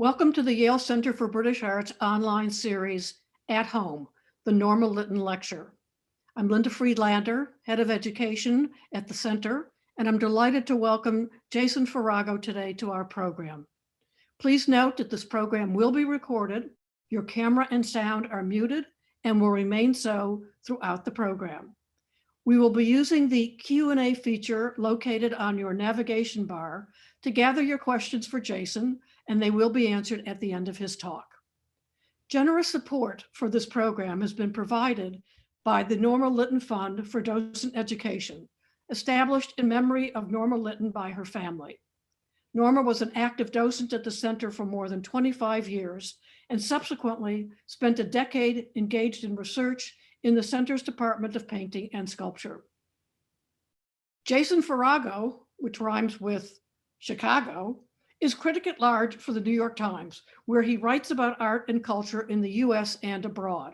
Welcome to the Yale Center for British Arts online series, At Home, the Norma Lytton Lecture. I'm Linda Friedlander, Head of Education at the Center, and I'm delighted to welcome Jason Farago today to our program. Please note that this program will be recorded. Your camera and sound are muted and will remain so throughout the program. We will be using the Q&A feature located on your navigation bar to gather your questions for Jason, and they will be answered at the end of his talk. Generous support for this program has been provided by the Norma Lytton Fund for Docent Education, established in memory of Norma Lytton by her family. Norma was an active docent at the center for more than 25 years and subsequently spent a decade engaged in research in the center's Department of Painting and Sculpture. Jason Farago, which rhymes with Chicago, is critic at large for the New York Times, where he writes about art and culture in the US and abroad.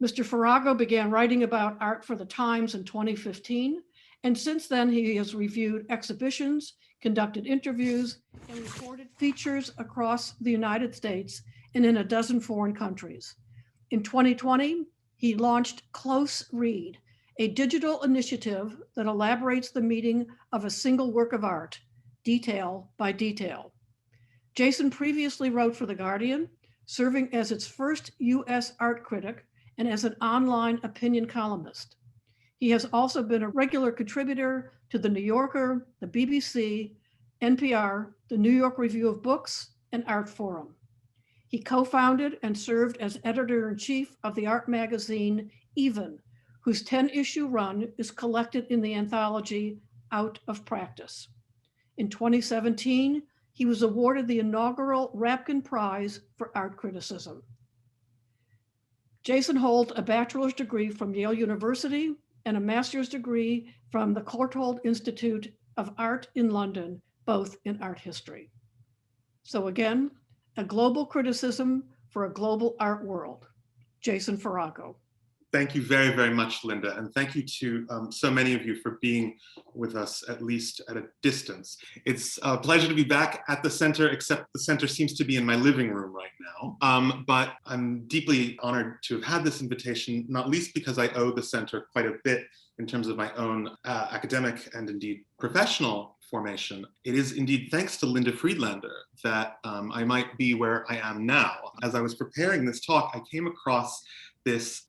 Mr. Farago began writing about art for the Times in 2015, and since then he has reviewed exhibitions, conducted interviews, and recorded features across the United States and in a dozen foreign countries. In 2020, he launched Close Read, a digital initiative that elaborates the meaning of a single work of art, detail by detail. Jason previously wrote for The Guardian, serving as its first US art critic and as an online opinion columnist. He has also been a regular contributor to The New Yorker, the BBC, NPR, the New York Review of Books, and Art Forum. He co-founded and served as editor-in-chief of the art magazine Even, whose 10-issue run is collected in the anthology Out of Practice. In 2017, he was awarded the inaugural Rapkin Prize for Art Criticism. Jason holds a bachelor's degree from Yale University and a master's degree from the Courtauld Institute of Art in London, both in art history. So again, a global criticism for a global art world. Jason Farago. Thank you very, very much, Linda. And thank you to so many of you for being with us, at least at a distance. It's a pleasure to be back at the center, except the center seems to be in my living room right now. But I'm deeply honored to have had this invitation, not least because I owe the center quite a bit in terms of my own academic and indeed professional formation. It is indeed thanks to Linda Friedlander that I might be where I am now. As I was preparing this talk, I came across this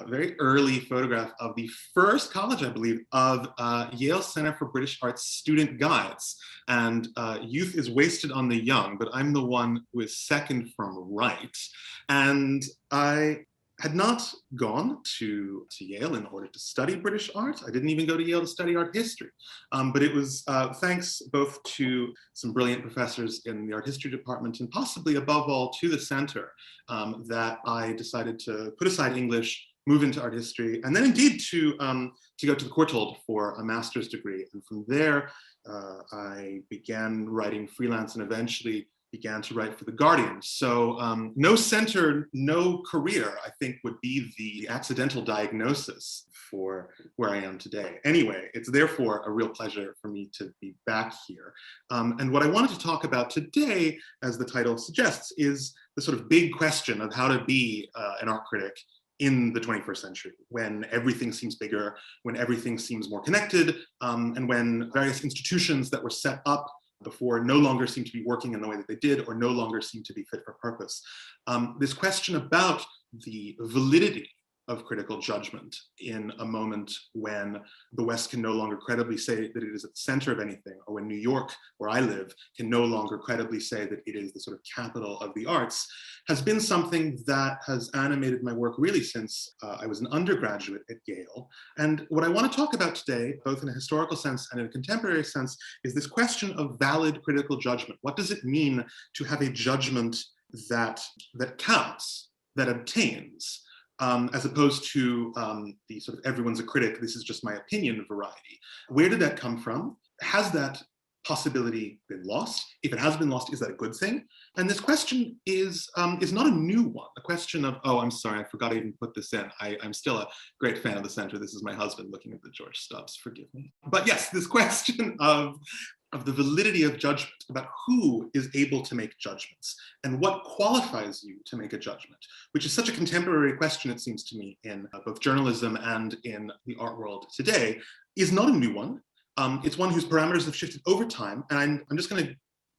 very early photograph of the first college, I believe, of Yale Center for British Arts student guides. And youth is wasted on the young, but I'm the one who is second from right. And I had not gone to Yale in order to study British art. I didn't even go to Yale to study art history. But it was thanks both to some brilliant professors in the art history department and possibly above all to the center that I decided to put aside English, move into art history, and then indeed to go to the Courtauld for a master's degree. And from there, I began writing freelance and eventually began to write for The Guardian. So no center, no career, I think would be the accidental diagnosis for where I am today. Anyway, it's therefore a real pleasure for me to be back here. And what I wanted to talk about today, as the title suggests, is the sort of big question of how to be an art critic in the 21st century, when everything seems bigger, when everything seems more connected, and when various institutions that were set up before no longer seem to be working in the way that they did or no longer seem to be fit for purpose. This question about the validity of critical judgment in a moment when the West can no longer credibly say that it is at the center of anything, or when New York, where I live, can no longer credibly say that it is the sort of capital of the arts, has been something that has animated my work really since I was an undergraduate at Yale. And what I want to talk about today, both in a historical sense and in a contemporary sense, is this question of valid critical judgment. What does it mean to have a judgment that counts, that obtains? As opposed to the sort of everyone's a critic, this is just my opinion variety. Where did that come from? Has that possibility been lost? If it has been lost, is that a good thing? And this question is not a new one. The question of, oh, I'm sorry, I forgot to even put this in. I'm still a great fan of the center. This is my husband looking at the George Stubbs, forgive me. But yes, this question of of the validity of judgment, about who is able to make judgments and what qualifies you to make a judgment, which is such a contemporary question, it seems to me, in both journalism and in the art world today, is not a new one. It's one whose parameters have shifted over time. And I'm just going to,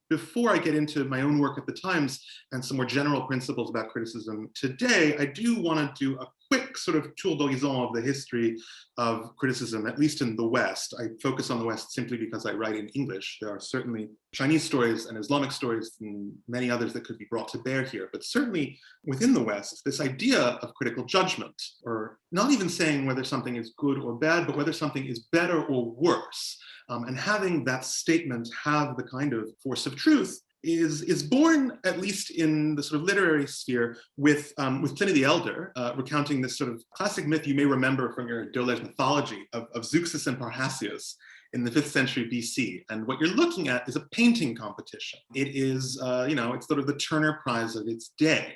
before I get into my own work at the Times and some more general principles about criticism today, I do want to do a quick sort of tour d'horizon of the history of criticism, at least in the West. I focus on the West simply because I write in English. There are certainly Chinese stories and Islamic stories and many others that could be brought to bear here. But certainly within the West, this idea of critical judgment, or not even saying whether something is good or bad, but whether something is better or worse, and having that statement have the kind of force of truth is born, at least in the sort of literary sphere, with Pliny the Elder, recounting this sort of classic myth you may remember from your Deleuze mythology of Zeuxis and Parrhasius in the 5th century BC. And what you're looking at is a painting competition. It is, it's sort of the Turner Prize of its day.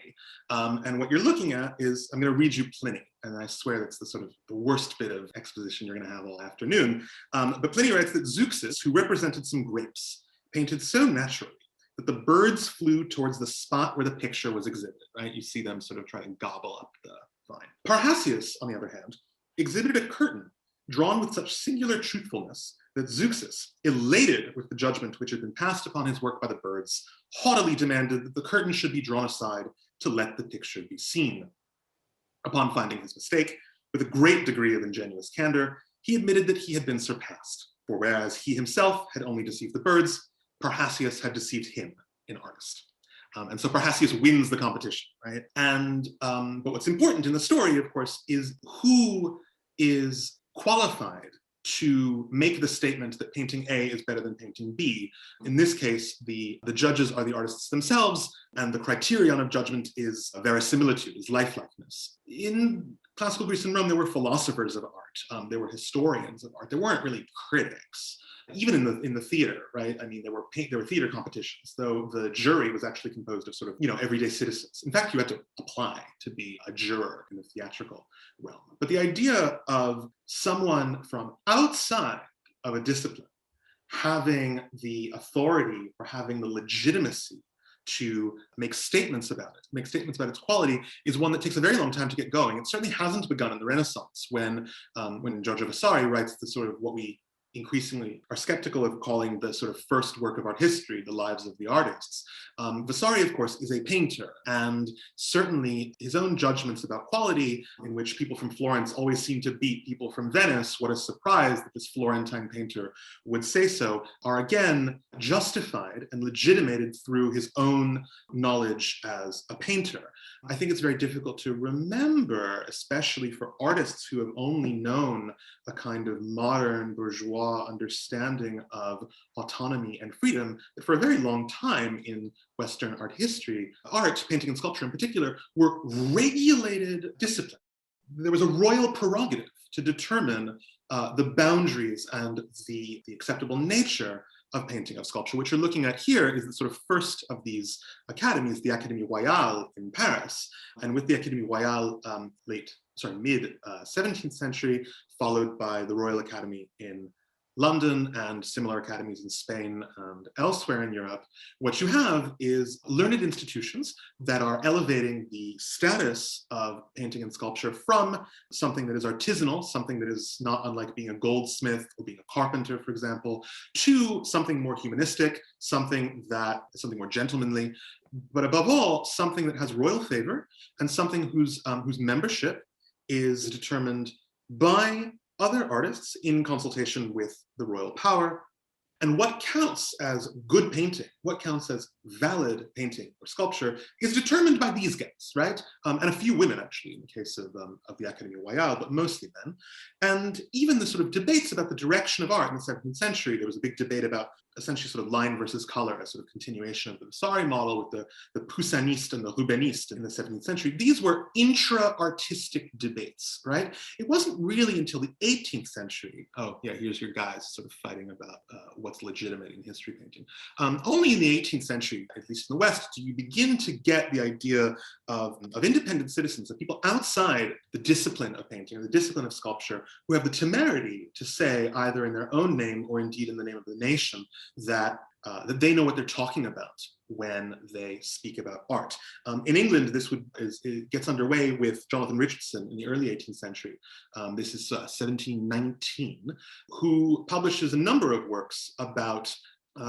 And what you're looking at is, I'm going to read you Pliny. And I swear that's the sort of the worst bit of exposition you're going to have all afternoon. But Pliny writes that Zeuxis, who represented some grapes, painted so naturally that the birds flew towards the spot where the picture was exhibited, right? You see them sort of try to gobble up the vine. Parrhasius, on the other hand, exhibited a curtain drawn with such singular truthfulness that Zeuxis, elated with the judgment which had been passed upon his work by the birds, haughtily demanded that the curtain should be drawn aside to let the picture be seen. Upon finding his mistake, with a great degree of ingenuous candor, he admitted that he had been surpassed, for whereas he himself had only deceived the birds, Parrhasius had deceived him, an artist. And so Parrhasius wins the competition, right? And but what's important in the story, of course, is who is qualified to make the statement that painting A is better than painting B. In this case, the judges are the artists themselves, and the criterion of judgment is verisimilitude, is lifelikeness. In classical Greece and Rome, there were philosophers of art. There were historians of art. There weren't really critics. Even in the theater, right? I mean, there were theater competitions, though the jury was actually composed of sort of, everyday citizens. In fact, you had to apply to be a juror in the theatrical realm. But the idea of someone from outside of a discipline having the authority or having the legitimacy to make statements about it, make statements about its quality, is one that takes a very long time to get going. It certainly hasn't begun in the Renaissance, when Giorgio Vasari writes the sort of what we increasingly are skeptical of calling the sort of first work of art history, the lives of the artists. Vasari, of course, is a painter, and certainly his own judgments about quality, in which people from Florence always seem to beat people from Venice, what a surprise that this Florentine painter would say so, are again justified and legitimated through his own knowledge as a painter. I think it's very difficult to remember, especially for artists who have only known a kind of modern bourgeois understanding of autonomy and freedom, that for a very long time in Western art history, art, painting and sculpture in particular, were regulated disciplines. There was a royal prerogative to determine the boundaries and the acceptable nature of painting, of sculpture. What you're looking at here is the sort of first of these academies, the Académie Royale in Paris. And with the Académie Royale, mid 17th century, followed by the Royal Academy in London and similar academies in Spain and elsewhere in Europe, what you have is learned institutions that are elevating the status of painting and sculpture from something that is artisanal, something that is not unlike being a goldsmith or being a carpenter, for example, to something more humanistic, something more gentlemanly, but above all, something that has royal favor and something whose membership is determined by other artists in consultation with the royal power. And what counts as good painting, what counts as valid painting or sculpture, is determined by these guys, right? And a few women, actually, in the case of the Académie Royale, but mostly men. And even the sort of debates about the direction of art in the 17th century, there was a big debate about essentially sort of line versus color, a sort of continuation of the Vasari model with the Poussiniste and the Rubeniste in the 17th century. These were intra-artistic debates, right? It wasn't really until the 18th century, oh yeah, here's your guys sort of fighting about what's legitimate in history painting. Only in the 18th century, at least in the West, do you begin to get the idea of independent citizens, of people outside the discipline of painting or the discipline of sculpture, who have the temerity to say, either in their own name or indeed in the name of the nation, that they know what they're talking about when they speak about art. In England, it gets underway with Jonathan Richardson in the early 18th century. This is 1719, who publishes a number of works about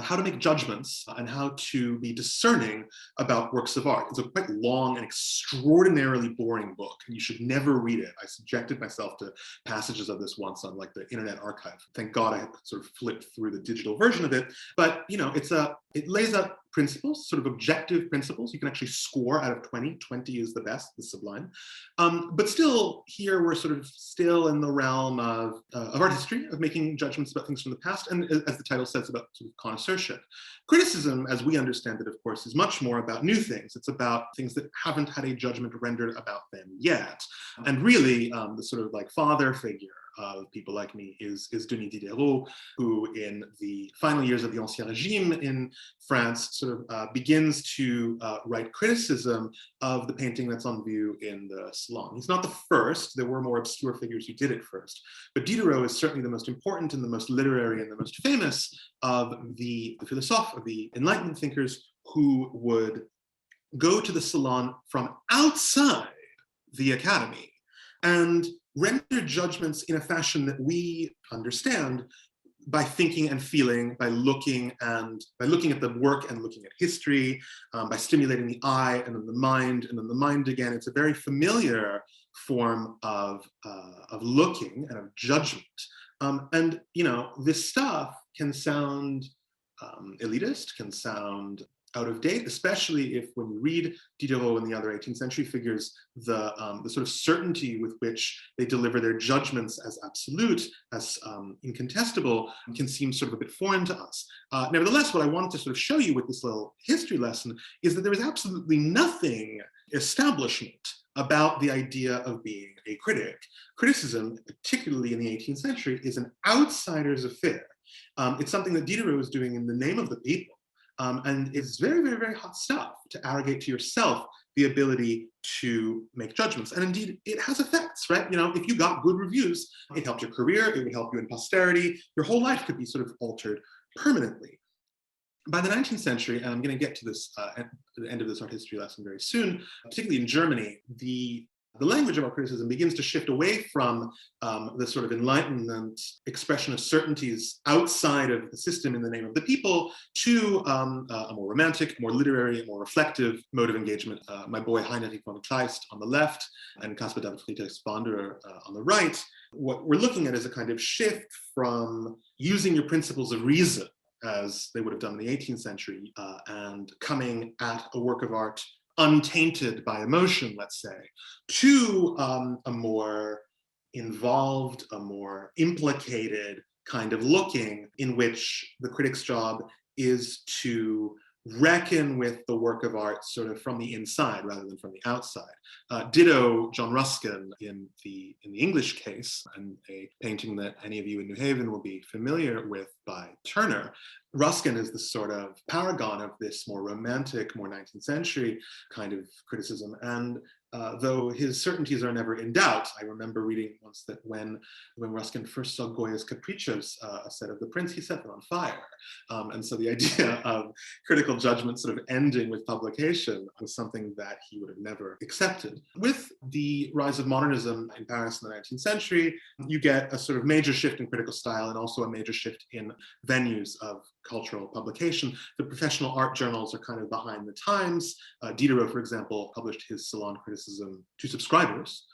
how to make judgments and how to be discerning about works of art. It's a quite long and extraordinarily boring book, and you should never read it. I subjected myself to passages of this once on the Internet Archive. Thank God I sort of flipped through the digital version of it. But it lays out principles, sort of objective principles. You can actually score out of 20. 20 is the best, the sublime. But still, here we're sort of still in the realm of art history, of making judgments about things from the past, and as the title says, about sort of connoisseurship. Criticism, as we understand it, of course, is much more about new things. It's about things that haven't had a judgment rendered about them yet. And really, the sort of father figure of people like me is Denis Diderot, who in the final years of the Ancien Régime in France sort of begins to write criticism of the painting that's on view in the Salon. He's not the first. There were more obscure figures who did it first. But Diderot is certainly the most important and the most literary and the most famous of the philosophes, of the Enlightenment thinkers, who would go to the Salon from outside the Academy and render judgments in a fashion that we understand by thinking and feeling, by looking at the work and looking at history, by stimulating the eye and then the mind and then the mind again. It's a very familiar form of looking and of judgment. And this stuff can sound elitist, can sound out of date, especially if, when you read Diderot and the other 18th century figures, the sort of certainty with which they deliver their judgments as absolute, as incontestable, can seem sort of a bit foreign to us. Nevertheless, what I want to sort of show you with this little history lesson is that there is absolutely nothing establishment about the idea of being a critic. Criticism, particularly in the 18th century, is an outsider's affair. It's something that Diderot is doing in the name of the people. And it's very, very, very hot stuff to arrogate to yourself the ability to make judgments. And indeed, it has effects, right? If you got good reviews, it helped your career, it would help you in posterity. Your whole life could be sort of altered permanently. By the 19th century, and I'm going to get to this at the end of this art history lesson very soon, particularly in Germany, the language of art criticism begins to shift away from the sort of Enlightenment expression of certainties outside of the system in the name of the people to a more romantic, more literary, more reflective mode of engagement. My boy Heinrich von Kleist on the left and Caspar David Friedrich Spanderer on the right. What we're looking at is a kind of shift from using your principles of reason, as they would have done in the 18th century, and coming at a work of art untainted by emotion, let's say, to a more involved, a more implicated kind of looking, in which the critic's job is to reckon with the work of art sort of from the inside rather than from the outside. Ditto John Ruskin in the English case, and a painting that any of you in New Haven will be familiar with by Turner. Ruskin is the sort of paragon of this more romantic, more 19th century kind of criticism. And though his certainties are never in doubt, I remember reading once that when Ruskin first saw Goya's Caprichos, a set of the Prince, he set them on fire. And so the idea of critical judgment sort of ending with publication was something that he would have never accepted. With the rise of modernism in Paris in the 19th century, you get a sort of major shift in critical style and also a major shift in venues of cultural publication. The professional art journals are kind of behind the times. Diderot, for example, published his Salon criticism to subscribers,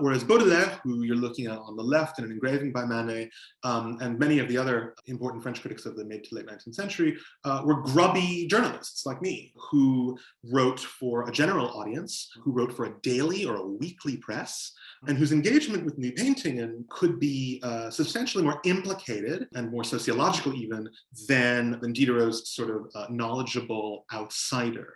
whereas Baudelaire, who you're looking at on the left in an engraving by Manet, and many of the other important French critics of the mid to late 19th century were grubby journalists like me, who wrote for a general audience, who wrote for a daily or a weekly press, and whose engagement with new painting and could be substantially more implicated and more sociological even than Diderot's sort of knowledgeable outsider.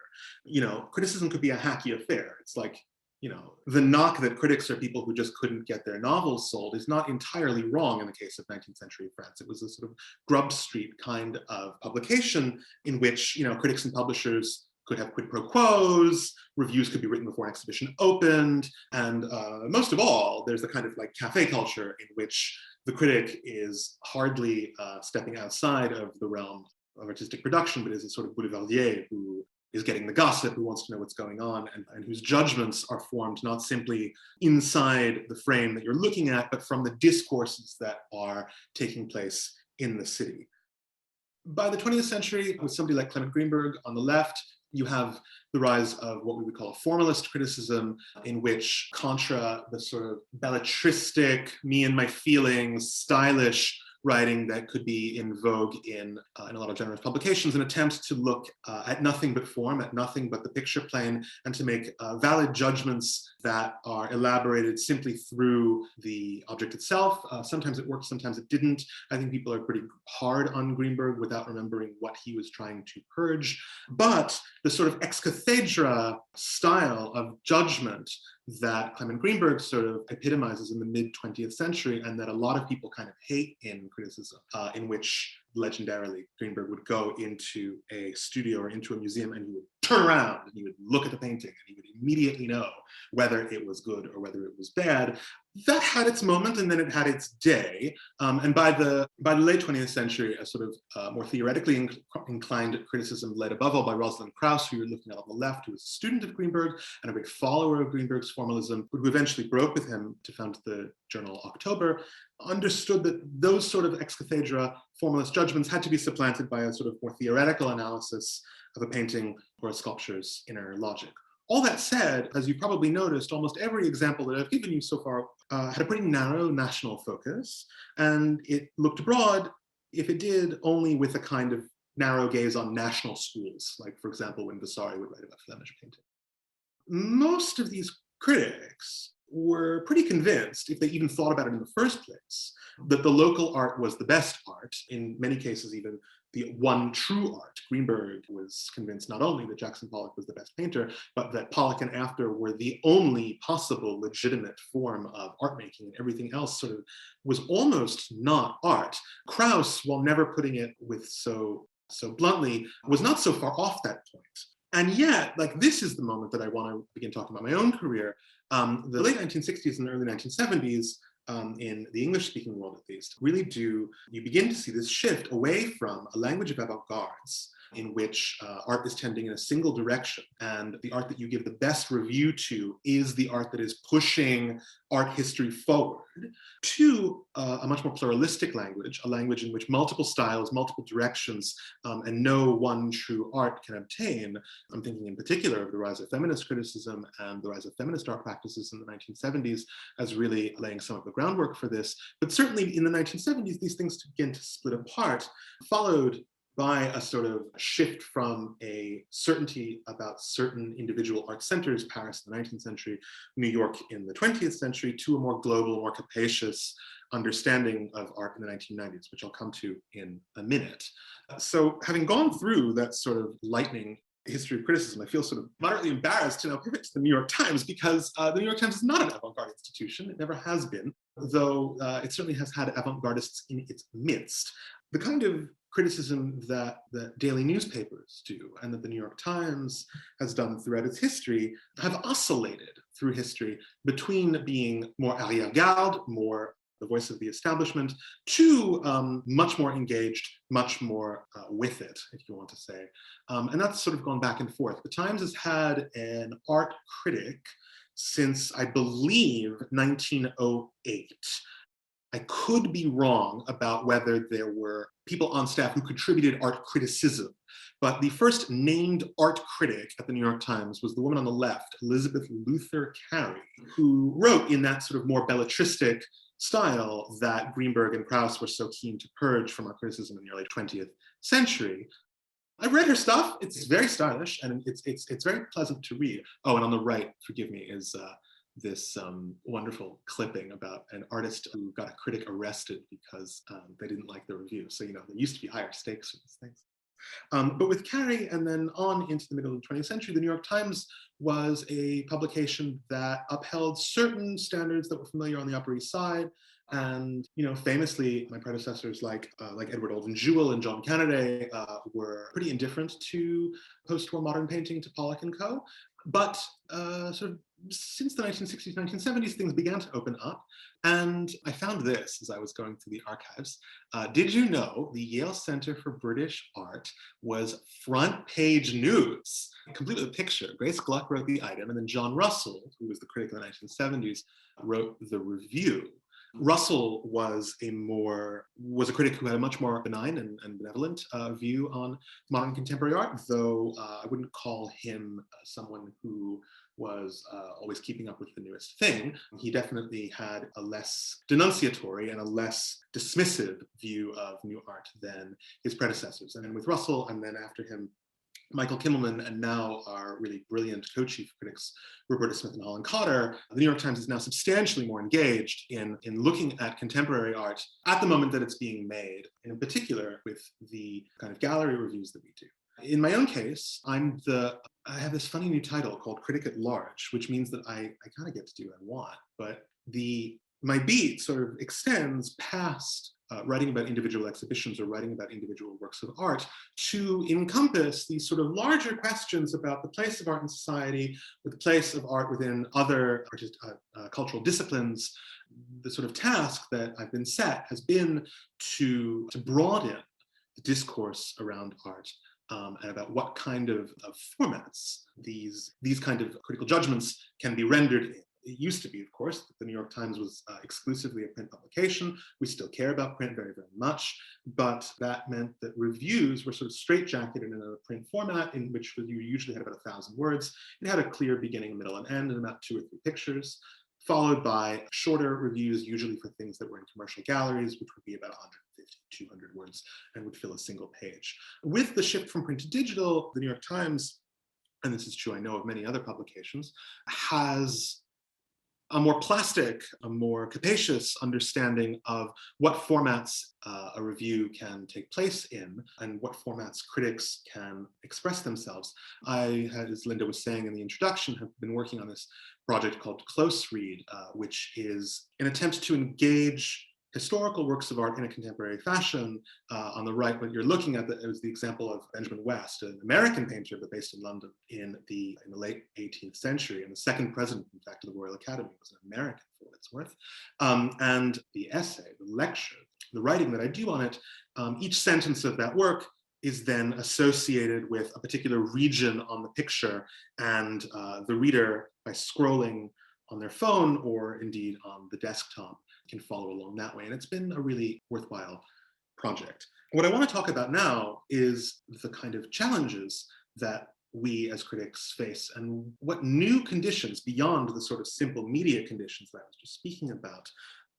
Criticism could be a hacky affair. It's like the knock that critics are people who just couldn't get their novels sold is not entirely wrong in the case of 19th century France. It was a sort of Grub Street kind of publication in which, critics and publishers could have quid pro quos, reviews could be written before an exhibition opened, and most of all, there's the kind of like cafe culture in which the critic is hardly stepping outside of the realm of artistic production, but is a sort of boulevardier who is getting the gossip, who wants to know what's going on, and whose judgments are formed not simply inside the frame that you're looking at, but from the discourses that are taking place in the city. By the 20th century, with somebody like Clement Greenberg on the left, you have the rise of what we would call a formalist criticism, in which, contra the sort of belletristic, me and my feelings, stylish writing that could be in vogue in a lot of generous publications, an attempt to look at nothing but form, at nothing but the picture plane, and to make valid judgments that are elaborated simply through the object itself. Sometimes it worked, sometimes it didn't. I think people are pretty hard on Greenberg without remembering what he was trying to purge. But the sort of ex cathedra style of judgment that Clement Greenberg sort of epitomizes in the mid-20th century, and that a lot of people kind of hate in criticism, in which legendarily Greenberg would go into a studio or into a museum and he would turn around and he would look at the painting and he would immediately know whether it was good or whether it was bad. That had its moment, and then it had its day. And by the late 20th century, a sort of more theoretically inclined criticism led above all by Rosalind Krauss, who you're looking at on the left, who was a student of Greenberg and a big follower of Greenberg's formalism, who eventually broke with him to found the journal October, understood that those sort of ex cathedra formalist judgments had to be supplanted by a sort of more theoretical analysis of a painting or a sculpture's inner logic. All that said, as you probably noticed, almost every example that I've given you so far had a pretty narrow national focus, and it looked abroad, if it did, only with a kind of narrow gaze on national schools, like, for example, when Vasari would write about Flemish painting. Most of these critics were pretty convinced, if they even thought about it in the first place, that the local art was the best art, in many cases even the one true art. Greenberg was convinced not only that Jackson Pollock was the best painter, but that Pollock and after were the only possible legitimate form of art making, and everything else sort of was almost not art. Krauss, while never putting it with so bluntly, was not so far off that point. And yet, like, this is the moment that I want to begin talking about my own career. The late 1960s and early 1970s, in the English-speaking world at least, really you begin to see this shift away from a language of avant-gardes in which art is tending in a single direction, and the art that you give the best review to is the art that is pushing art history forward, to a much more pluralistic language, a language in which multiple styles, multiple directions, and no one true art can obtain. I'm thinking in particular of the rise of feminist criticism and the rise of feminist art practices in the 1970s as really laying some of the groundwork for this. But certainly in the 1970s, these things begin to split apart, followed by a sort of shift from a certainty about certain individual art centers, Paris in the 19th century, New York in the 20th century, to a more global, more capacious understanding of art in the 1990s, which I'll come to in a minute. So having gone through that sort of lightning history of criticism, I feel sort of moderately embarrassed to now pivot to the New York Times, because the New York Times is not an avant-garde institution. It never has been, though it certainly has had avant-gardists in its midst. The kind of criticism that daily newspapers do, and that the New York Times has done throughout its history, have oscillated through history between being more arrière-garde, more the voice of the establishment, to much more engaged, much more with it, if you want to say. And that's sort of gone back and forth. The Times has had an art critic since, I believe, 1908. I could be wrong about whether there were people on staff who contributed art criticism, but the first named art critic at the New York Times was the woman on the left, Elizabeth Luther Carey, who wrote in that sort of more belletristic style that Greenberg and Krauss were so keen to purge from art criticism in the early 20th century. I've read her stuff. It's very stylish, and it's very pleasant to read. Oh, and on the right, forgive me, is this wonderful clipping about an artist who got a critic arrested because they didn't like the review. So, there used to be higher stakes for these things. But with Carey and then on into the middle of the 20th century, the New York Times was a publication that upheld certain standards that were familiar on the Upper East Side. And famously, my predecessors like Edward Alden Jewell and John Kennedy were pretty indifferent to post-war modern painting, to Pollock and Co. But sort of since the 1960s, 1970s, things began to open up. And I found this as I was going through the archives. Did you know the Yale Center for British Art was front page news, complete with a picture? Grace Gluck wrote the item, and then John Russell, who was the critic of the 1970s, wrote the review. Russell was a critic who had a much more benign and benevolent view on modern contemporary art, though I wouldn't call him someone who was always keeping up with the newest thing. He definitely had a less denunciatory and a less dismissive view of new art than his predecessors. And with Russell, and then after him, Michael Kimmelman, and now our really brilliant co-chief critics, Roberta Smith and Holland Cotter, the New York Times is now substantially more engaged in looking at contemporary art at the moment that it's being made, and in particular with the kind of gallery reviews that we do. In my own case, I have this funny new title called Critic at Large, which means that I kind of get to do what I want, but my beat sort of extends past writing about individual exhibitions or writing about individual works of art to encompass these sort of larger questions about the place of art in society, the place of art within other cultural disciplines. The sort of task that I've been set has been to broaden the discourse around art and about what kind of formats these kind of critical judgments can be rendered in. It used to be, of course, that the New York Times was exclusively a print publication. We still care about print very, very much, but that meant that reviews were sort of straitjacketed in a print format in which you usually had about 1,000 words. It had a clear beginning, middle, and end, and about 2 or 3 pictures, followed by shorter reviews, usually for things that were in commercial galleries, which would be about 150, 200 words, and would fill a single page. With the shift from print to digital, the New York Times, and this is true, I know, of many other publications, has a more plastic, a more capacious understanding of what formats a review can take place in and what formats critics can express themselves. I, as Linda was saying in the introduction, have been working on this project called Close Read, which is an attempt to engage historical works of art in a contemporary fashion. On the right, what you're looking at is the example of Benjamin West, an American painter, but based in London in the late 18th century. And the second president, in fact, of the Royal Academy was an American, for what it's worth. And the essay, the lecture, the writing that I do on it, each sentence of that work is then associated with a particular region on the picture, and the reader, by scrolling on their phone or indeed on the desktop, can follow along that way. And it's been a really worthwhile project. What I want to talk about now is the kind of challenges that we as critics face and what new conditions beyond the sort of simple media conditions that I was just speaking about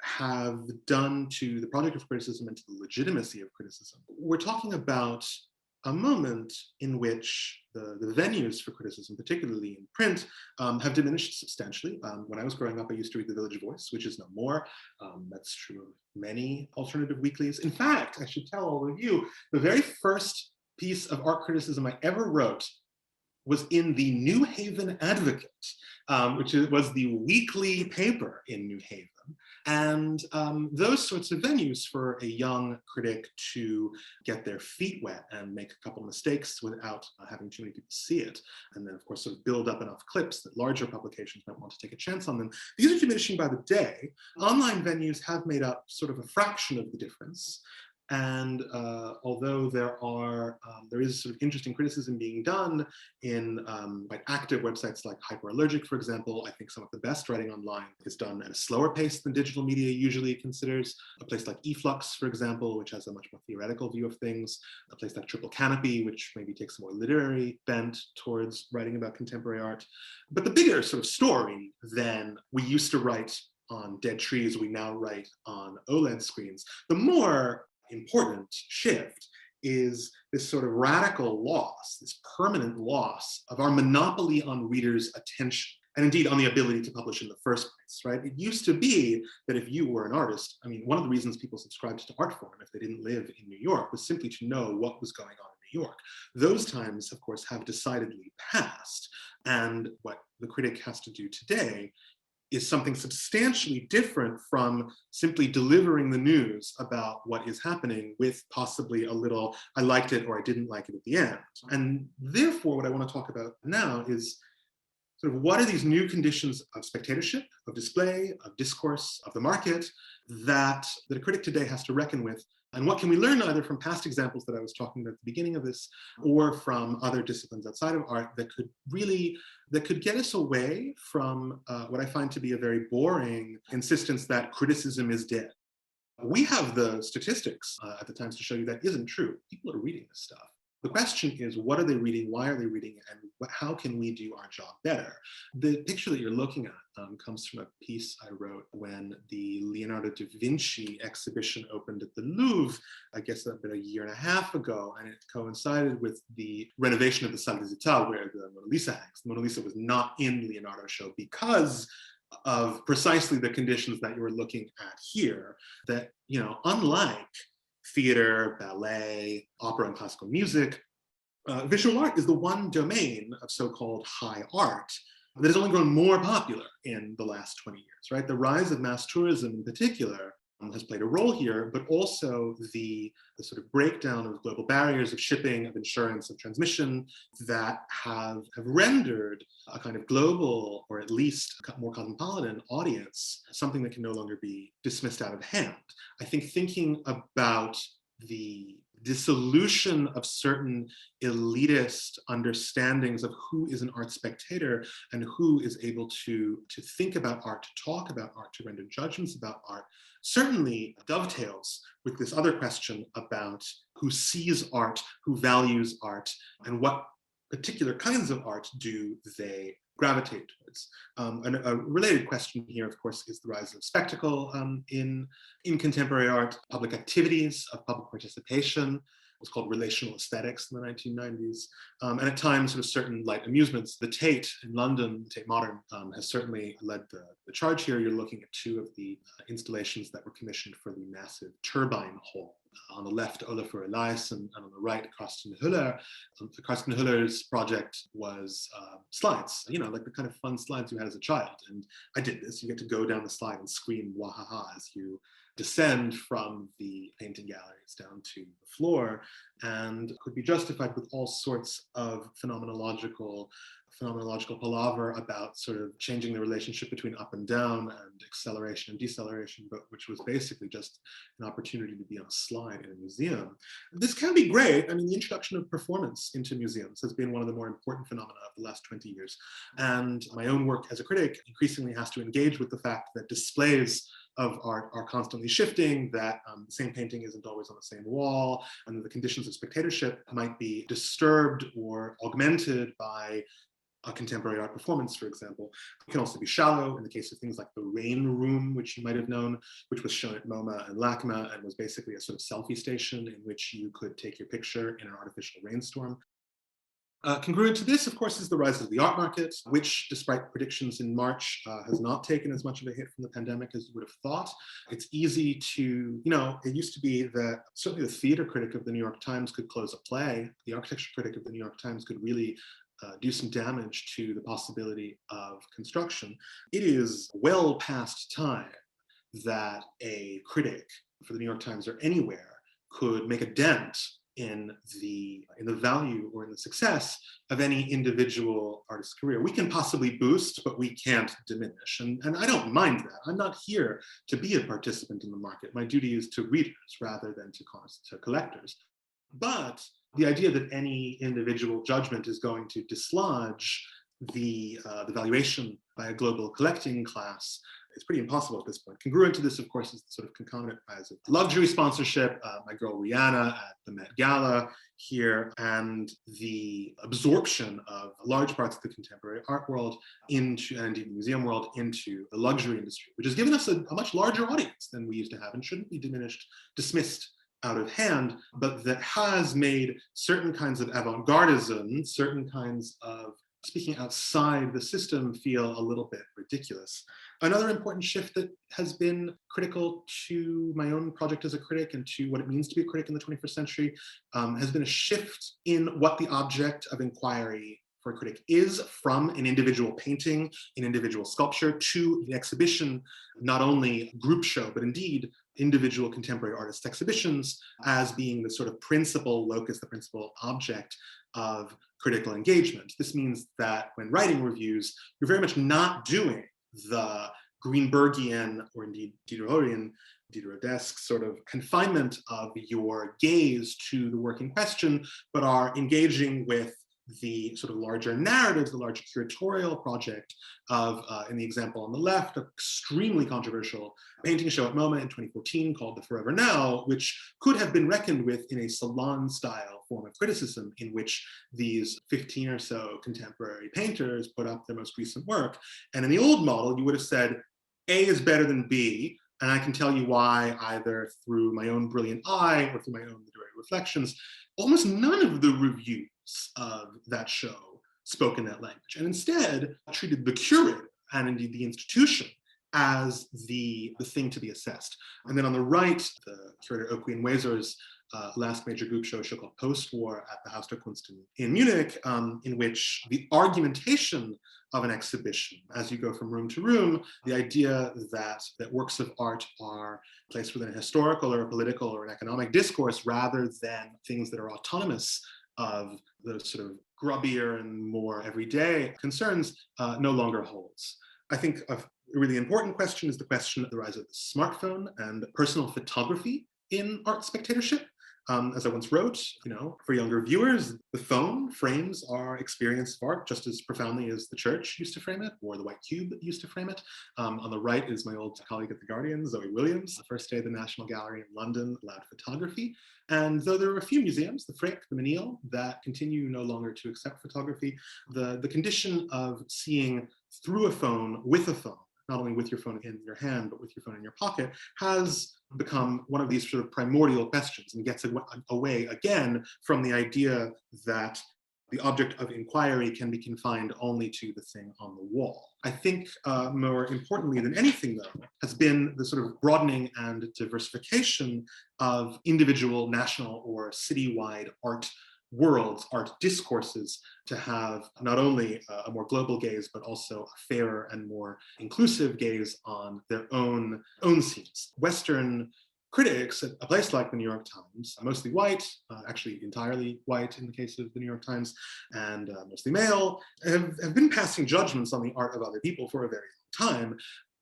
have done to the project of criticism and to the legitimacy of criticism. We're talking about a moment in which the venues for criticism, particularly in print, have diminished substantially. When I was growing up, I used to read The Village Voice, which is no more. That's true of many alternative weeklies. In fact, I should tell all of you, the very first piece of art criticism I ever wrote was in the New Haven Advocate, which was the weekly paper in New Haven. And those sorts of venues for a young critic to get their feet wet and make a couple mistakes without having too many people see it. And then, of course, sort of build up enough clips that larger publications might want to take a chance on them. These are diminishing by the day. Online venues have made up sort of a fraction of the difference. And although there is sort of interesting criticism being done in quite active websites like Hyperallergic, for example, I think some of the best writing online is done at a slower pace than digital media usually considers. A place like eFlux, for example, which has a much more theoretical view of things. A place like Triple Canopy, which maybe takes a more literary bent towards writing about contemporary art. But the bigger sort of story than we used to write on dead trees, we now write on OLED screens. The more important shift is this sort of radical loss, this permanent loss of our monopoly on readers' attention, and indeed on the ability to publish in the first place, right? It used to be that if you were an artist, I mean, one of the reasons people subscribed to Artforum if they didn't live in New York was simply to know what was going on in New York. Those times, of course, have decidedly passed. And what the critic has to do today is something substantially different from simply delivering the news about what is happening with possibly a little, I liked it or I didn't like it at the end. And therefore, what I want to talk about now is sort of what are these new conditions of spectatorship, of display, of discourse, of the market that a critic today has to reckon with. And what can we learn either from past examples that I was talking about at the beginning of this, or from other disciplines outside of art that could get us away from what I find to be a very boring insistence that criticism is dead. We have the statistics at the Times to show you that isn't true. People are reading this stuff. The question is, what are they reading? Why are they reading? And how can we do our job better? The picture that you're looking at comes from a piece I wrote when the Leonardo da Vinci exhibition opened at the Louvre, I guess about a year and a half ago, and it coincided with the renovation of the Salle des États where the Mona Lisa hangs. The Mona Lisa was not in Leonardo's show because of precisely the conditions that you were looking at here, that, unlike theater, ballet, opera, and classical music, visual art is the one domain of so-called high art that has only grown more popular in the last 20 years, right? The rise of mass tourism in particular has played a role here, but also the sort of breakdown of global barriers of shipping, of insurance, of transmission that have rendered a kind of global, or at least more cosmopolitan audience, something that can no longer be dismissed out of hand. I think thinking about the dissolution of certain elitist understandings of who is an art spectator and who is able to think about art, to talk about art, to render judgments about art, certainly dovetails with this other question about who sees art, who values art, and what particular kinds of art do they gravitate towards. And a related question here, of course, is the rise of spectacle in contemporary art, public activities of public participation. It was called relational aesthetics in the 1990s. And at times, sort of certain light amusements. The Tate in London, the Tate Modern, has certainly led the charge here. You're looking at two of the installations that were commissioned for the massive turbine hall. On the left, Olafur Eliasson, and on the right, Karsten Hüller. Karsten Hüller's project was slides, like the kind of fun slides you had as a child. And I did this. You get to go down the slide and scream wahaha as you descend from the painting galleries down to the floor, and could be justified with all sorts of phenomenological palaver about sort of changing the relationship between up and down and acceleration and deceleration, but which was basically just an opportunity to be on a slide in a museum. This can be great. I mean, the introduction of performance into museums has been one of the more important phenomena of the last 20 years. And my own work as a critic increasingly has to engage with the fact that displays of art are constantly shifting, that the same painting isn't always on the same wall, and that the conditions of spectatorship might be disturbed or augmented by a contemporary art performance, for example. It can also be shallow in the case of things like the Rain Room, which you might have known, which was shown at MoMA and LACMA and was basically a sort of selfie station in which you could take your picture in an artificial rainstorm. Congruent to this, of course, is the rise of the art market, which, despite predictions in March, has not taken as much of a hit from the pandemic as you would have thought. It's easy to, it used to be that certainly the theater critic of the New York Times could close a play. The architecture critic of the New York Times could really do some damage to the possibility of construction. It is well past time that a critic for the New York Times or anywhere could make a dent in the value or in the success of any individual artist's career. We can possibly boost, but we can't diminish. And I don't mind that. I'm not here to be a participant in the market. My duty is to readers rather than to collectors. But the idea that any individual judgment is going to dislodge the valuation by a global collecting class is pretty impossible at this point. Congruent to this, of course, is the sort of concomitant rise of luxury sponsorship, my girl Rihanna at the Met Gala here, and the absorption of large parts of the contemporary art world into, and indeed the museum world, into the luxury industry, which has given us a much larger audience than we used to have and shouldn't be dismissed out of hand, but that has made certain kinds of avant-gardism, certain kinds of speaking outside the system feel a little bit ridiculous. Another important shift that has been critical to my own project as a critic and to what it means to be a critic in the 21st century has been a shift in what the object of inquiry for a critic is, from an individual painting, an individual sculpture, to the exhibition, not only group show, but indeed individual contemporary artists' exhibitions as being the sort of principal locus, the principal object of critical engagement. This means that when writing reviews, you're very much not doing the Greenbergian or indeed Diderotesque sort of confinement of your gaze to the work in question, but are engaging with the sort of larger narratives, the larger curatorial project of, in the example on the left, an extremely controversial painting show at MoMA in 2014 called The Forever Now, which could have been reckoned with in a salon-style form of criticism in which these 15 or so contemporary painters put up their most recent work. And in the old model, you would have said, A is better than B, and I can tell you why either through my own brilliant eye or through my own literary reflections. Almost none of the reviews of that show spoke in that language, and instead treated the curator and indeed the institution as the thing to be assessed. And then on the right, the curator Oki and Wazer's last major group show called Post-War at the Haus der Kunst in Munich, in which the argumentation of an exhibition, as you go from room to room, the idea that works of art are placed within a historical or a political or an economic discourse rather than things that are autonomous of those sort of grubbier and more everyday concerns, no longer holds. I think a really important question is the question of the rise of the smartphone and personal photography in art spectatorship. As I once wrote, for younger viewers, the phone frames our experience of art just as profoundly as the church used to frame it, or the white cube used to frame it. On the right is my old colleague at The Guardian, Zoe Williams. The first day the National Gallery in London allowed photography. And though there are a few museums, the Frick, the Menil, that continue no longer to accept photography, the condition of seeing through a phone with a phone, not only with your phone in your hand, but with your phone in your pocket, has become one of these sort of primordial questions and gets away again from the idea that the object of inquiry can be confined only to the thing on the wall. I think more importantly than anything, though, has been the sort of broadening and diversification of individual, national, or citywide art worlds, art discourses, to have not only a more global gaze, but also a fairer and more inclusive gaze on their own scenes. Western critics at a place like the New York Times, mostly white, actually entirely white in the case of the New York Times, and mostly male, have been passing judgments on the art of other people for a very long time.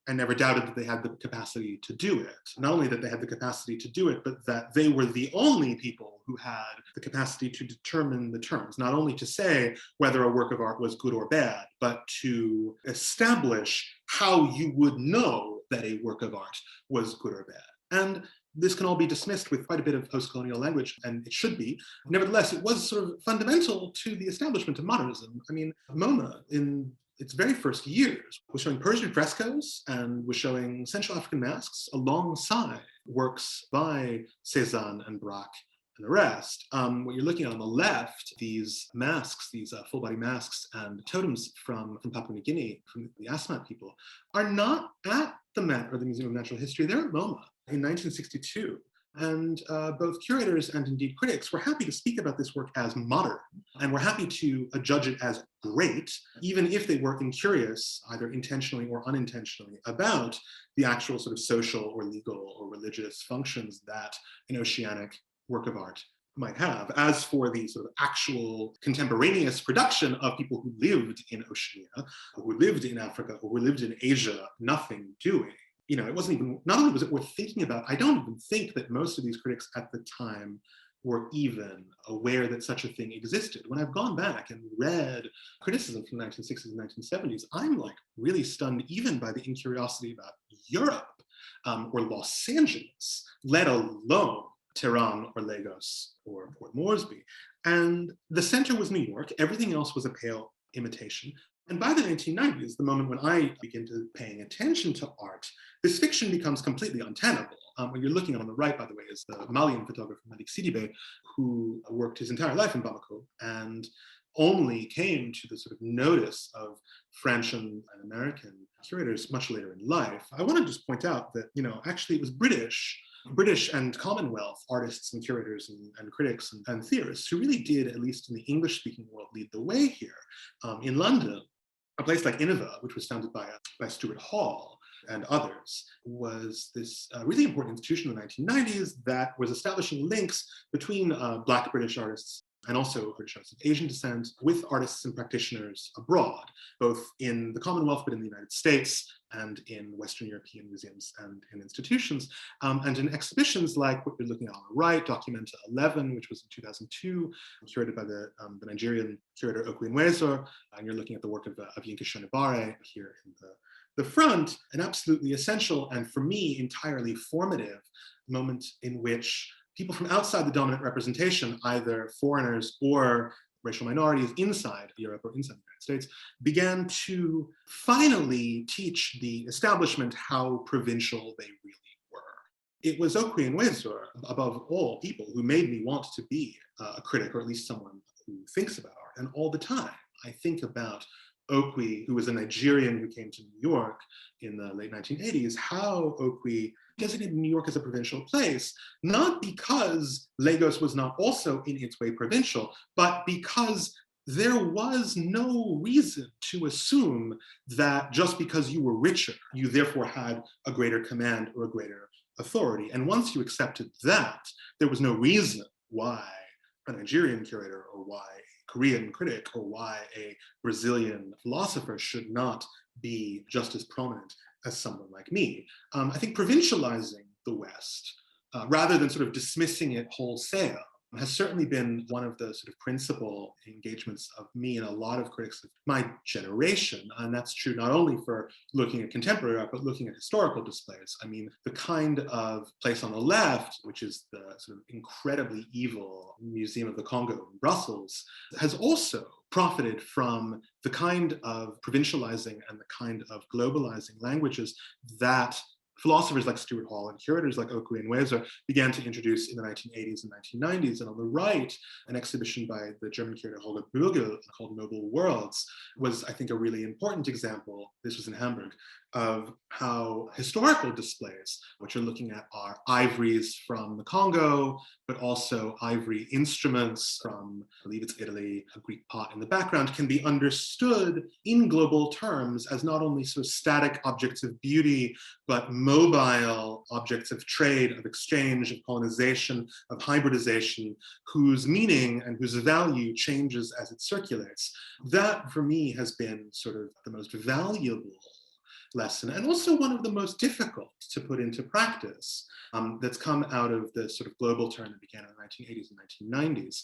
I never doubted that they had the capacity to do it. Not only that they had the capacity to do it, but that they were the only people who had the capacity to determine the terms, not only to say whether a work of art was good or bad, but to establish how you would know that a work of art was good or bad. And this can all be dismissed with quite a bit of post-colonial language, and it should be. Nevertheless, it was sort of fundamental to the establishment of modernism. I mean, MoMA, in its very first years, was showing Persian frescoes and was showing Central African masks alongside works by Cézanne and Braque and the rest. What you're looking at on the left, these masks, these full-body masks and totems from Papua New Guinea, from the Asmat people, are not at the Met or the Museum of Natural History. They're at MoMA in 1962. And both curators and indeed critics were happy to speak about this work as modern, and were happy to judge it as great, even if they were incurious, either intentionally or unintentionally, about the actual sort of social or legal or religious functions that an oceanic work of art might have. As for the sort of actual contemporaneous production of people who lived in Oceania, who lived in Africa, or who lived in Asia, nothing doing. It wasn't even, not only was it worth thinking about, I don't even think that most of these critics at the time were even aware that such a thing existed. When I've gone back and read criticism from the 1960s and 1970s, I'm like really stunned even by the incuriosity about Europe or Los Angeles, let alone Tehran or Lagos or Port Moresby. And the center was New York. Everything else was a pale imitation. And by the 1990s, the moment when I begin to paying attention to art, this fiction becomes completely untenable. What you're looking at on the right, by the way, is the Malian photographer Malik Sidibe, who worked his entire life in Bamako and only came to the sort of notice of French and American curators much later in life. I want to just point out that, actually it was British and Commonwealth artists and curators and critics and theorists who really did, at least in the English-speaking world, lead the way here. In London, a place like Innova, which was founded by Stuart Hall and others, was this really important institution in the 1990s that was establishing links between Black British artists and also British artists of Asian descent with artists and practitioners abroad, both in the Commonwealth, but in the United States and in Western European museums and in institutions, and in exhibitions like what you're looking at on the right, Documenta 11, which was in 2002, curated by the Nigerian curator Okwe Nwezor, and you're looking at the work of Yinka Shonibare here in the front, an absolutely essential and for me entirely formative moment in which people from outside the dominant representation, either foreigners or racial minorities inside Europe or inside the United States, began to finally teach the establishment how provincial they really were. It was Okwe Nwezor, above all people, who made me want to be a critic, or at least someone who thinks about art. And all the time, I think about Okwe, who was a Nigerian who came to New York in the late 1980s, how Okwe designated New York as a provincial place, not because Lagos was not also in its way provincial, but because there was no reason to assume that just because you were richer, you therefore had a greater command or a greater authority. And once you accepted that, there was no reason why a Nigerian curator or why a Korean critic or why a Brazilian philosopher should not be just as prominent as someone like me. I think provincializing the West, rather than sort of dismissing it wholesale, has certainly been one of the sort of principal engagements of me and a lot of critics of my generation. And that's true not only for looking at contemporary art, but looking at historical displays. I mean, the kind of place on the left, which is the sort of incredibly evil Museum of the Congo in Brussels, has also profited from the kind of provincializing and the kind of globalizing languages that philosophers like Stuart Hall and curators like Okwe Nwezor began to introduce in the 1980s and 1990s. And on the right, an exhibition by the German curator Holger Bürgel called Noble Worlds was, I think, a really important example, this was in Hamburg, of how historical displays, which are looking at our ivories from the Congo, but also ivory instruments from, I believe it's Italy, a Greek pot in the background, can be understood in global terms as not only sort of static objects of beauty, but mobile objects of trade, of exchange, of colonization, of hybridization, whose meaning and whose value changes as it circulates. That, for me, has been sort of the most valuable lesson, and also one of the most difficult to put into practice, that's come out of the sort of global turn that began in the 1980s and 1990s.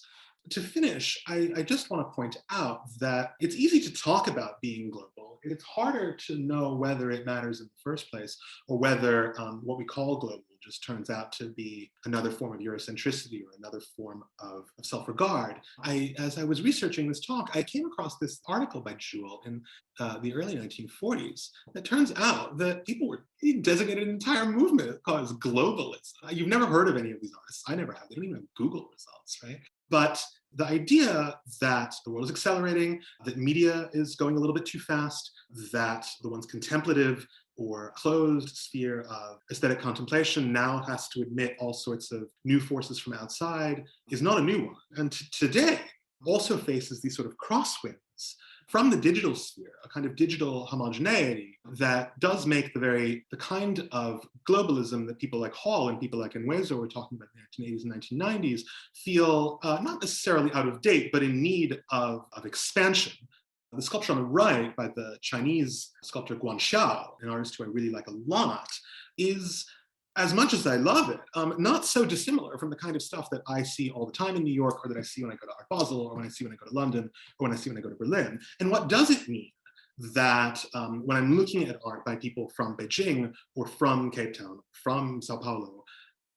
To finish, I just want to point out that it's easy to talk about being global. It's harder to know whether it matters in the first place, or whether what we call global just turns out to be another form of Eurocentricity or another form of self-regard. As I was researching this talk, I came across this article by Jewell in the early 1940s. It turns out that people were designated an entire movement called globalism. You've never heard of any of these artists. I never have. They don't even have Google results, right? But the idea that the world is accelerating, that media is going a little bit too fast, that the once contemplative or closed sphere of aesthetic contemplation now has to admit all sorts of new forces from outside is not a new one. And today also faces these sort of crosswinds from the digital sphere, a kind of digital homogeneity that does make the kind of globalism that people like Hall and people like Nwezor were talking about in the 1980s and 1990s feel not necessarily out of date, but in need of expansion. The sculpture on the right by the Chinese sculptor Guan Xiao, an artist who I really like a lot, is, as much as I love it, not so dissimilar from the kind of stuff that I see all the time in New York, or that I see when I go to Art Basel, or when I see when I go to London, or when I see when I go to Berlin. And what does it mean that when I'm looking at art by people from Beijing, or from Cape Town, from Sao Paulo,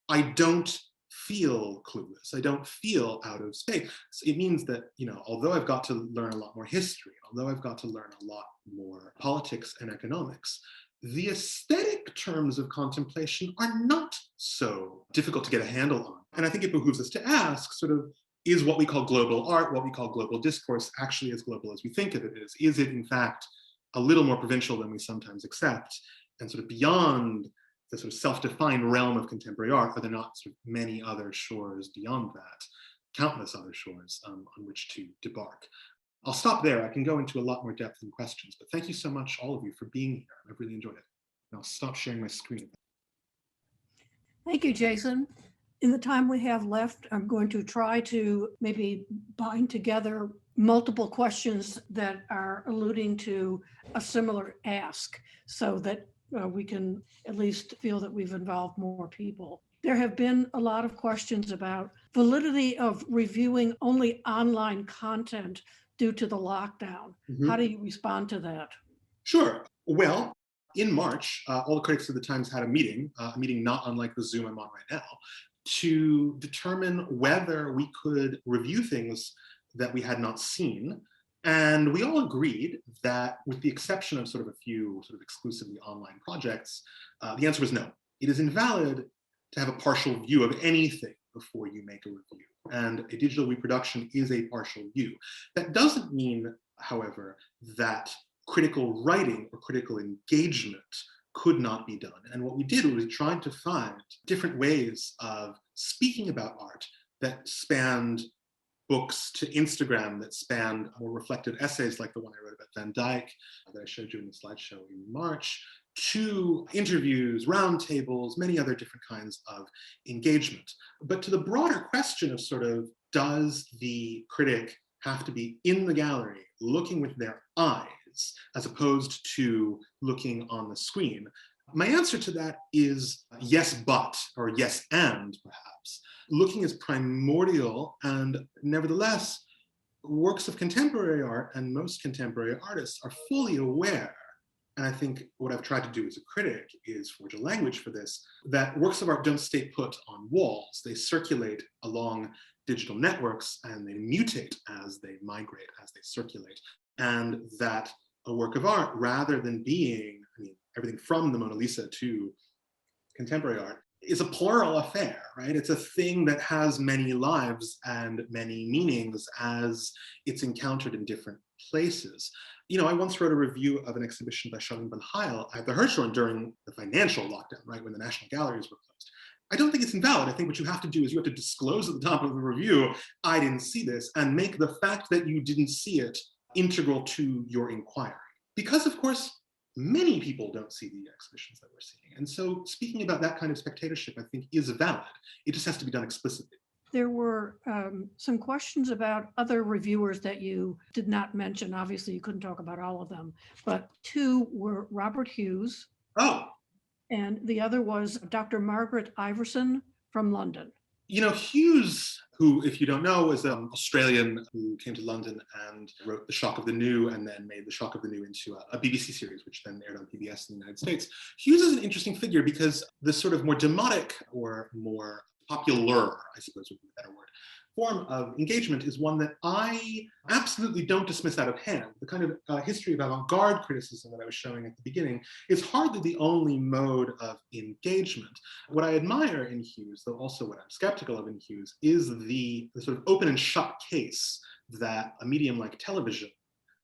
I don't feel clueless. I don't feel out of space. It means that, although I've got to learn a lot more history, although I've got to learn a lot more politics and economics, the aesthetic terms of contemplation are not so difficult to get a handle on. And I think it behooves us to ask, sort of, is what we call global art, what we call global discourse, actually as global as we think of it is? Is it, in fact, a little more provincial than we sometimes accept? And sort of beyond the sort of self-defined realm of contemporary art, are there not sort of many other shores beyond that, countless other shores on which to debark? I'll stop there. I can go into a lot more depth and questions, but thank you so much, all of you, for being here. I've really enjoyed it. And I'll stop sharing my screen. Thank you, Jason. In the time we have left, I'm going to try to maybe bind together multiple questions that are alluding to a similar ask so that we can at least feel that we've involved more people. There have been a lot of questions about validity of reviewing only online content due to the lockdown. How do you respond to that? Sure. Well, in March, all the critics of the Times had a meeting not unlike the Zoom I'm on right now, to determine whether we could review things that we had not seen. And we all agreed that, with the exception of sort of a few sort of exclusively online projects, the answer was no. It is invalid to have a partial view of anything before you make a review. And a digital reproduction is a partial view. That doesn't mean, however, that critical writing or critical engagement could not be done. And what we did was we tried to find different ways of speaking about art that spanned books to Instagram, that spanned more reflective essays like the one I wrote about Van Dyck that I showed you in the slideshow in March, to interviews, roundtables, many other different kinds of engagement. But to the broader question of sort of, does the critic have to be in the gallery looking with their eyes as opposed to looking on the screen? My answer to that is yes, but, or yes, and perhaps. Looking is primordial, and nevertheless, works of contemporary art and most contemporary artists are fully aware, and I think what I've tried to do as a critic is forge a language for this, that works of art don't stay put on walls. They circulate along digital networks and they mutate as they migrate, as they circulate. And that a work of art, rather than being, everything from the Mona Lisa to contemporary art, is a plural affair, right? It's a thing that has many lives and many meanings as it's encountered in different places. I once wrote a review of an exhibition by Charlene Van Heil at the Hirshhorn during the financial lockdown, right, when the National Galleries were closed. I don't think it's invalid. I think what you have to do is you have to disclose at the top of the review, I didn't see this, and make the fact that you didn't see it integral to your inquiry. Because, of course, many people don't see the exhibitions that we're seeing. And so speaking about that kind of spectatorship, I think, is valid. It just has to be done explicitly. There were some questions about other reviewers that you did not mention. Obviously, you couldn't talk about all of them, but two were Robert Hughes. Oh. And the other was Dr. Margaret Iverson from London. Hughes, who, if you don't know, is an Australian who came to London and wrote The Shock of the New and then made The Shock of the New into a BBC series, which then aired on PBS in the United States. Hughes is an interesting figure because the sort of more demotic or more popular, I suppose would be a better word, form of engagement is one that I absolutely don't dismiss out of hand. The kind of history of avant-garde criticism that I was showing at the beginning is hardly the only mode of engagement. What I admire in Hughes, though also what I'm skeptical of in Hughes, is the sort of open and shut case that a medium like television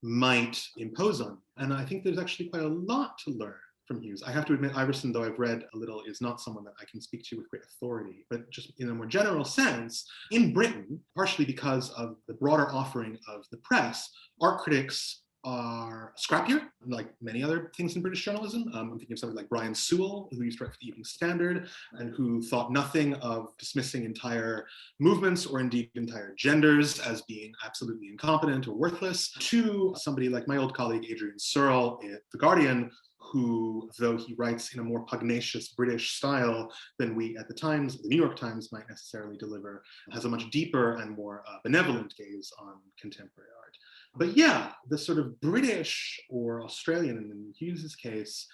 might impose on. And I think there's actually quite a lot to learn from Hughes. I have to admit, Iverson, though I've read a little, is not someone that I can speak to with great authority, but just in a more general sense, in Britain, partially because of the broader offering of the press, art critics are scrappier, like many other things in British journalism. I'm thinking of somebody like Brian Sewell, who used to write for the Evening Standard, and who thought nothing of dismissing entire movements or indeed entire genders as being absolutely incompetent or worthless, to somebody like my old colleague Adrian Searle at The Guardian, who, though he writes in a more pugnacious British style than we at the Times, the New York Times, might necessarily deliver, has a much deeper and more benevolent gaze on contemporary art. But yeah, the sort of British or Australian, in Hughes's case,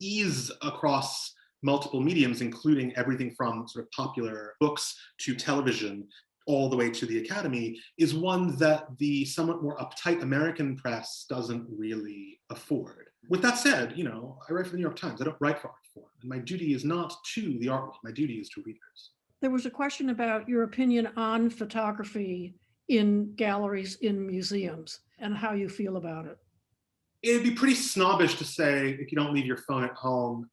ease across multiple mediums, including everything from sort of popular books to television, all the way to the Academy, is one that the somewhat more uptight American press doesn't really afford. With that said, I write for the New York Times. I don't write for Artforum, and my duty is not to the art world. My duty is to readers. There was a question about your opinion on photography in galleries, in museums, and how you feel about it. It'd be pretty snobbish to say if you don't leave your phone at home,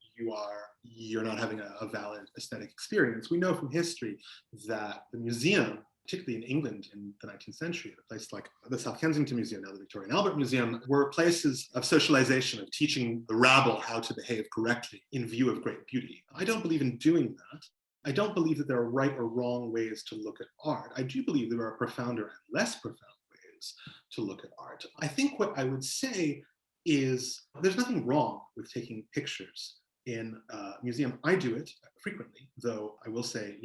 you're not having a valid aesthetic experience. We know from history that the museum, particularly in England in the 19th century, a place like the South Kensington Museum, now the Victoria and Albert Museum, were places of socialization, of teaching the rabble how to behave correctly in view of great beauty. I don't believe in doing that. I don't believe that there are right or wrong ways to look at art. I do believe there are profounder and less profound ways to look at art. I think what I would say is there's nothing wrong with taking pictures in a museum. I do it frequently, though I will say,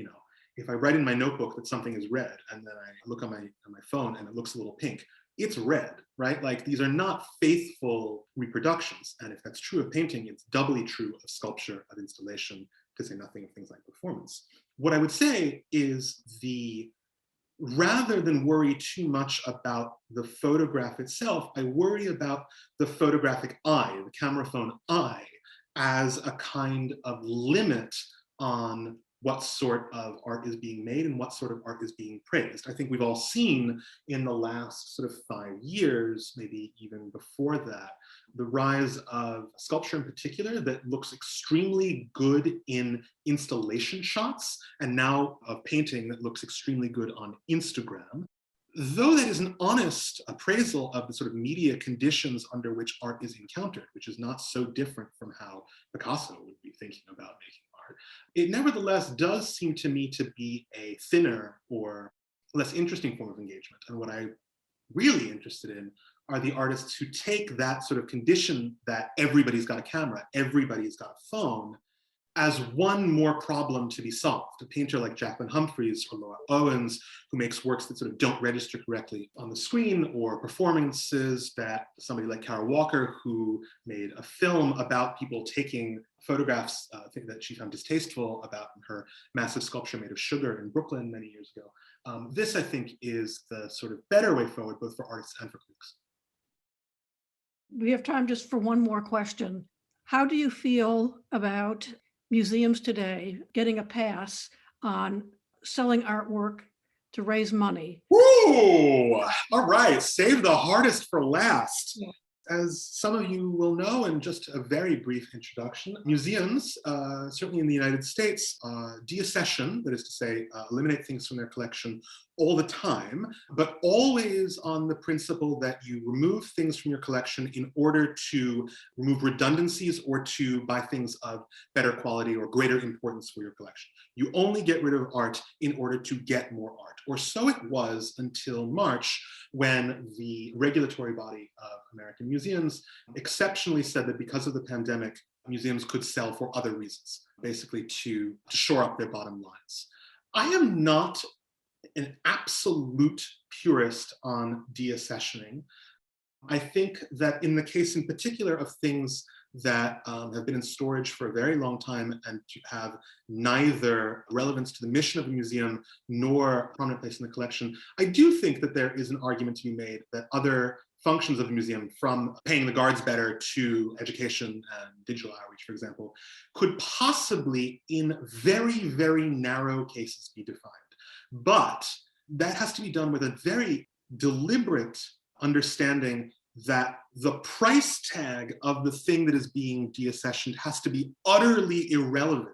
if I write in my notebook that something is red and then I look on my phone and it looks a little pink, it's red, right? Like these are not faithful reproductions. And if that's true of painting, it's doubly true of sculpture, of installation, to say nothing of things like performance. What I would say is rather than worry too much about the photograph itself, I worry about the photographic eye, the camera phone eye, as a kind of limit on what sort of art is being made and what sort of art is being praised. I think we've all seen in the last sort of 5 years, maybe even before that, the rise of sculpture in particular that looks extremely good in installation shots, and now of painting that looks extremely good on Instagram. Though that is an honest appraisal of the sort of media conditions under which art is encountered, which is not so different from how Picasso would be thinking about making art, it nevertheless does seem to me to be a thinner or less interesting form of engagement. And what I'm really interested in are the artists who take that sort of condition that everybody's got a camera, everybody's got a phone, as one more problem to be solved. A painter like Jacqueline Humphreys or Laura Owens, who makes works that sort of don't register correctly on the screen, or performances that somebody like Kara Walker, who made a film about people taking photographs that she found distasteful about her massive sculpture made of sugar in Brooklyn many years ago. This, I think, is the sort of better way forward, both for artists and for critics. We have time just for one more question. How do you feel about museums today getting a pass on selling artwork to raise money? Ooh, all right, save the hardest for last. Yeah. As some of you will know, in just a very brief introduction, museums, certainly in the United States, deaccession, that is to say, eliminate things from their collection all the time, but always on the principle that you remove things from your collection in order to remove redundancies or to buy things of better quality or greater importance for your collection. You only get rid of art in order to get more art, or so it was until March, when the regulatory body of American museums exceptionally said that because of the pandemic, museums could sell for other reasons, basically to shore up their bottom lines. I am not an absolute purist on deaccessioning. I think that in the case in particular of things that have been in storage for a very long time and have neither relevance to the mission of a museum nor a prominent place in the collection, I do think that there is an argument to be made that other functions of the museum, from paying the guards better to education and digital outreach, for example, could possibly, in very, very narrow cases, be defined. But that has to be done with a very deliberate understanding that the price tag of the thing that is being deaccessioned has to be utterly irrelevant.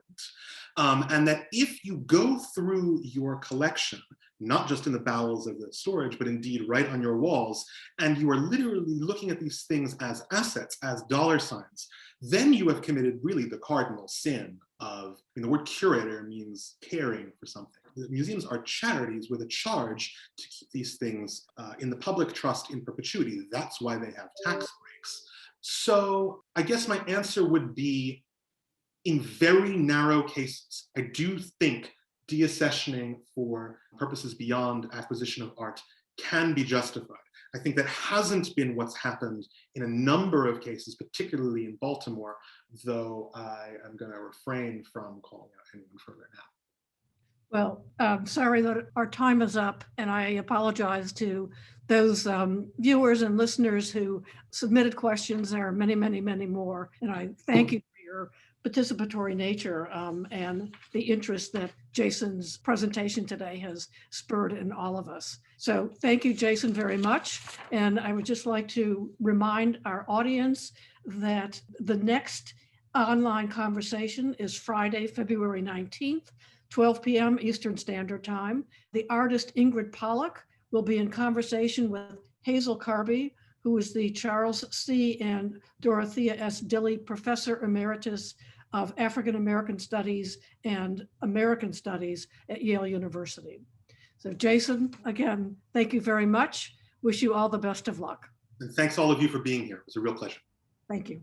And that if you go through your collection, not just in the bowels of the storage, but indeed right on your walls, and you are literally looking at these things as assets, as dollar signs, then you have committed really the cardinal sin of, the word curator means caring for something. The museums are charities with a charge to keep these things in the public trust in perpetuity. That's why they have tax breaks. So I guess my answer would be, in very narrow cases, I do think deaccessioning for purposes beyond acquisition of art can be justified. I think that hasn't been what's happened in a number of cases, particularly in Baltimore, though I am going to refrain from calling out anyone further now. Well, sorry that our time is up, and I apologize to those viewers and listeners who submitted questions. There are many, many, many more, and I thank you for your participatory nature and the interest that Jason's presentation today has spurred in all of us. So thank you, Jason, very much. And I would just like to remind our audience that the next online conversation is Friday, February 19th, 12 p.m. Eastern Standard Time. The artist Ingrid Pollock will be in conversation with Hazel Carby, who is the Charles C. and Dorothea S. Dilley Professor Emeritus of African American Studies and American Studies at Yale University. So Jason, again, thank you very much. Wish you all the best of luck. And thanks all of you for being here. It was a real pleasure. Thank you.